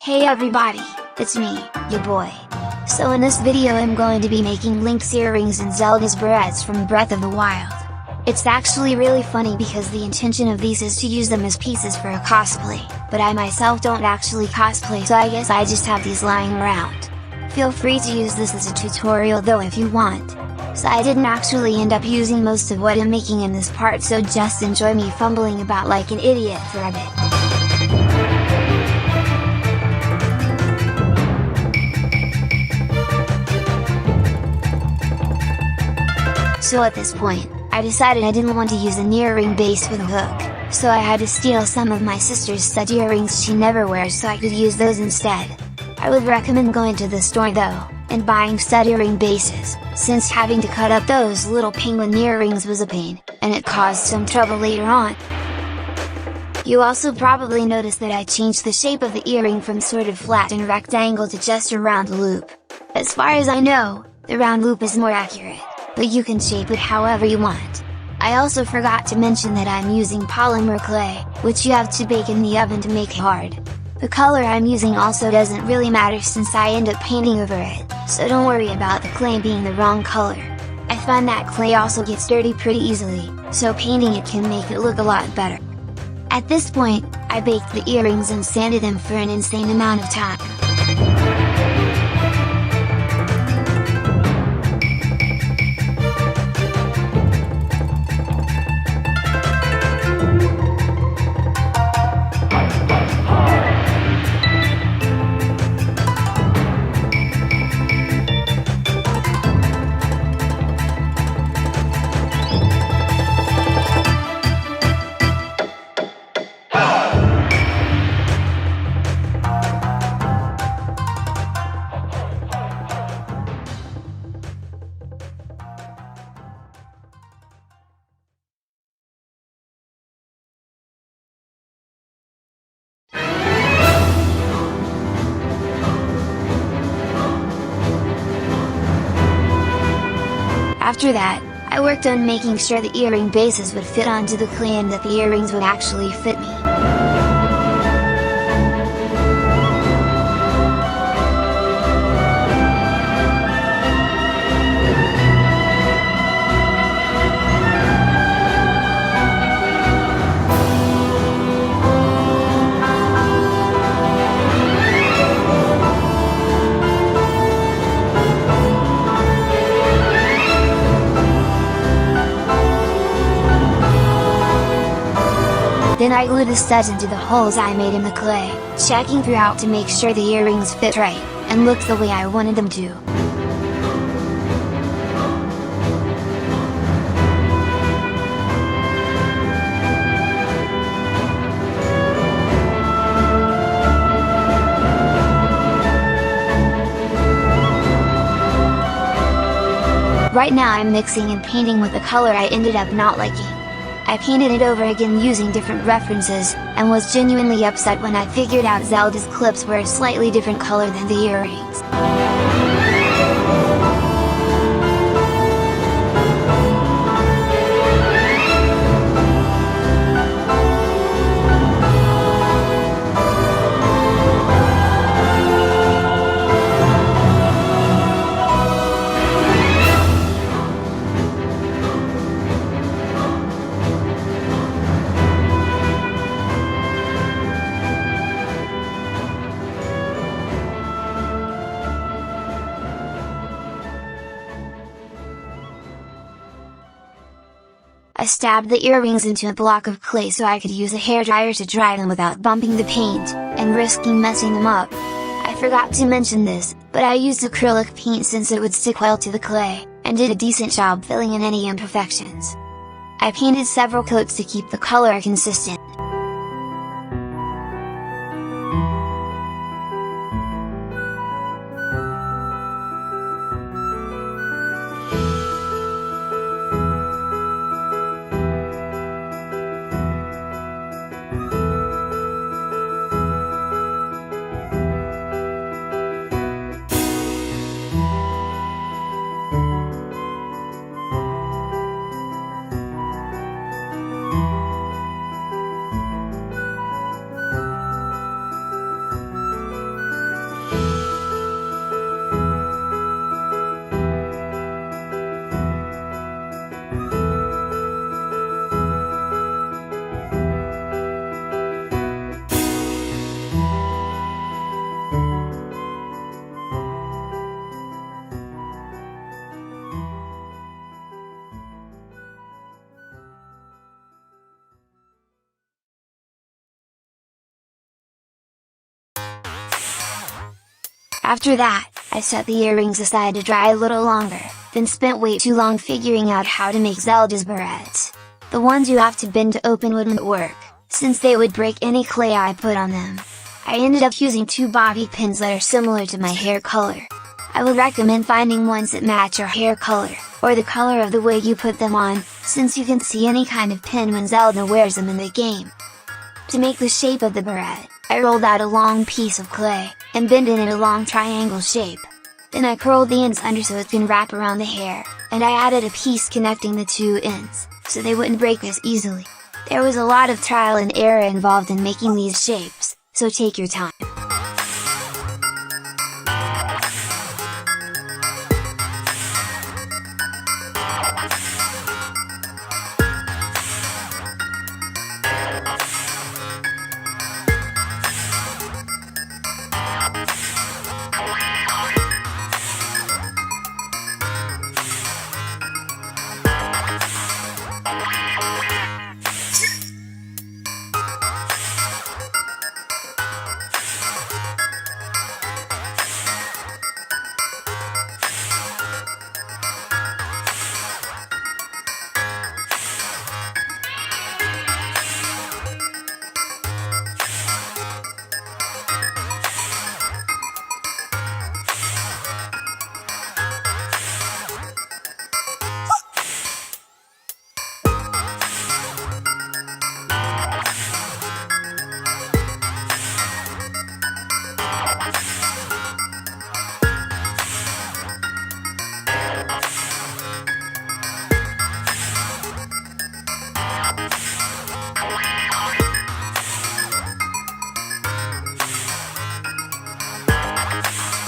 Hey everybody, it's me, your boy. So in this video I'm going to be making Link's earrings and Zelda's barrettes from Breath of the Wild. It's actually really funny because the intention of these is to use them as pieces for a cosplay, but I myself don't actually cosplay, so I guess I just have these lying around. Feel free to use this as a tutorial though if you want. So I didn't actually end up using most of what I'm making in this part, so just enjoy me fumbling about like an idiot for a bit. So at this point, I decided I didn't want to use an earring base with a hook, so I had to steal some of my sister's stud earrings she never wears so I could use those instead. I would recommend going to the store though, and buying stud earring bases, since having to cut up those little penguin earrings was a pain, and it caused some trouble later on. You also probably noticed that I changed the shape of the earring from sort of flat and rectangle to just a round loop. As far as I know, the round loop is more accurate, but you can shape it however you want. I also forgot to mention that I'm using polymer clay, which you have to bake in the oven to make hard. The color I'm using also doesn't really matter since I end up painting over it, so don't worry about the clay being the wrong color. I find that clay also gets dirty pretty easily, so painting it can make it look a lot better. At this point, I baked the earrings and sanded them for an insane amount of time. After that, I worked on making sure the earring bases would fit onto the clay and that the earrings would actually fit me. Then I glued the studs into the holes I made in the clay, checking throughout to make sure the earrings fit right, and looked the way I wanted them to. Right now I'm mixing and painting with the color I ended up not liking. I painted it over again using different references, and was genuinely upset when I figured out Zelda's clips were a slightly different color than the earrings. I stabbed the earrings into a block of clay so I could use a hairdryer to dry them without bumping the paint, and risking messing them up. I forgot to mention this, but I used acrylic paint since it would stick well to the clay, and did a decent job filling in any imperfections. I painted several coats to keep the color consistent. After that, I set the earrings aside to dry a little longer, then spent way too long figuring out how to make Zelda's barrettes. The ones you have to bend to open wouldn't work, since they would break any clay I put on them. I ended up using 2 bobby pins that are similar to my hair color. I would recommend finding ones that match your hair color, or the color of the wig you put them on, since you can see any kind of pin when Zelda wears them in the game. To make the shape of the barrette, I rolled out a long piece of clay, and bent it in a long triangle shape. Then I curled the ends under so it can wrap around the hair, and I added a piece connecting the 2 ends, so they wouldn't break as easily. There was a lot of trial and error involved in making these shapes, so take your time.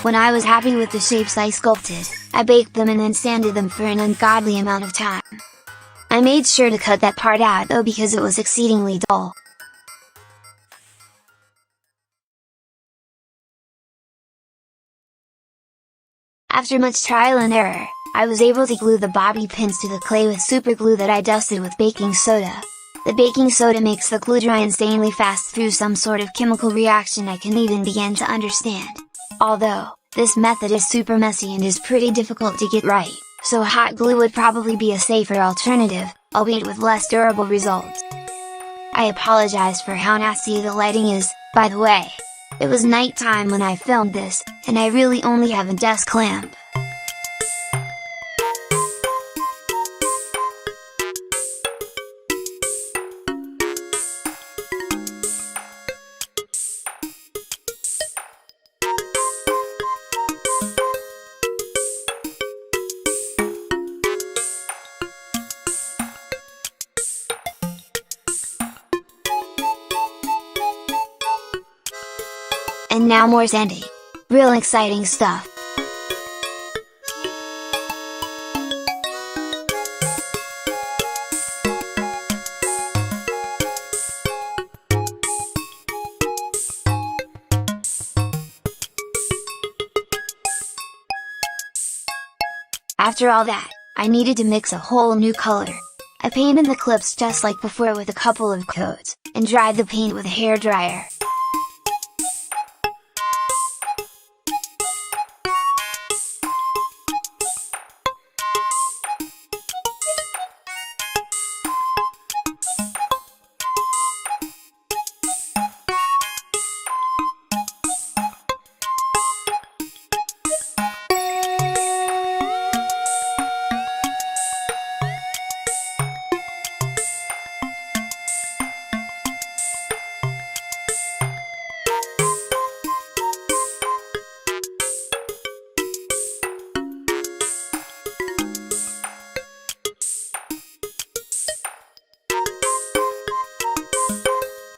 When I was happy with the shapes I sculpted, I baked them and then sanded them for an ungodly amount of time. I made sure to cut that part out though because it was exceedingly dull. After much trial and error, I was able to glue the bobby pins to the clay with super glue that I dusted with baking soda. The baking soda makes the glue dry insanely fast through some sort of chemical reaction I can't even begin to understand. Although, this method is super messy and is pretty difficult to get right, so hot glue would probably be a safer alternative, albeit with less durable results. I apologize for how nasty the lighting is, by the way. It was nighttime when I filmed this, and I really only have a desk lamp. And now more sanding. Real exciting stuff! After all that, I needed to mix a whole new color. I painted the clips just like before with a couple of coats, and dried the paint with a hairdryer.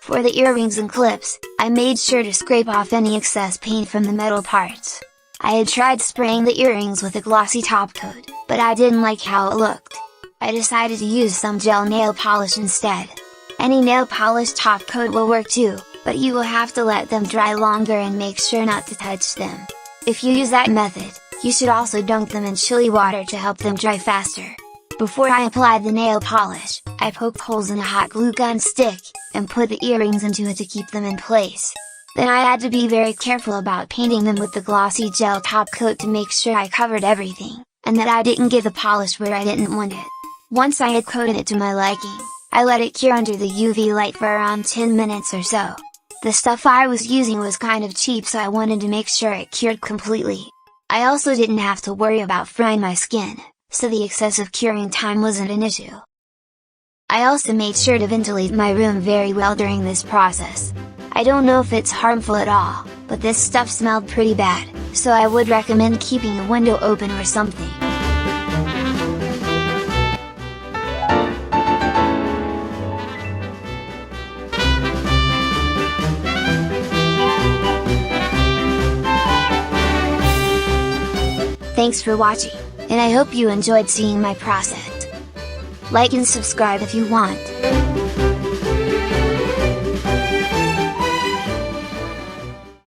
For the earrings and clips, I made sure to scrape off any excess paint from the metal parts. I had tried spraying the earrings with a glossy top coat, but I didn't like how it looked. I decided to use some gel nail polish instead. Any nail polish top coat will work too, but you will have to let them dry longer and make sure not to touch them. If you use that method, you should also dunk them in chilly water to help them dry faster. Before I applied the nail polish, I poked holes in a hot glue gun stick, and put the earrings into it to keep them in place. Then I had to be very careful about painting them with the glossy gel top coat to make sure I covered everything, and that I didn't get the polish where I didn't want it. Once I had coated it to my liking, I let it cure under the UV light for around 10 minutes or so. The stuff I was using was kind of cheap, so I wanted to make sure it cured completely. I also didn't have to worry about frying my skin, so the excessive curing time wasn't an issue. I also made sure to ventilate my room very well during this process. I don't know if it's harmful at all, but this stuff smelled pretty bad, so I would recommend keeping a window open or something. Thanks for watching, and I hope you enjoyed seeing my process. Like and subscribe if you want.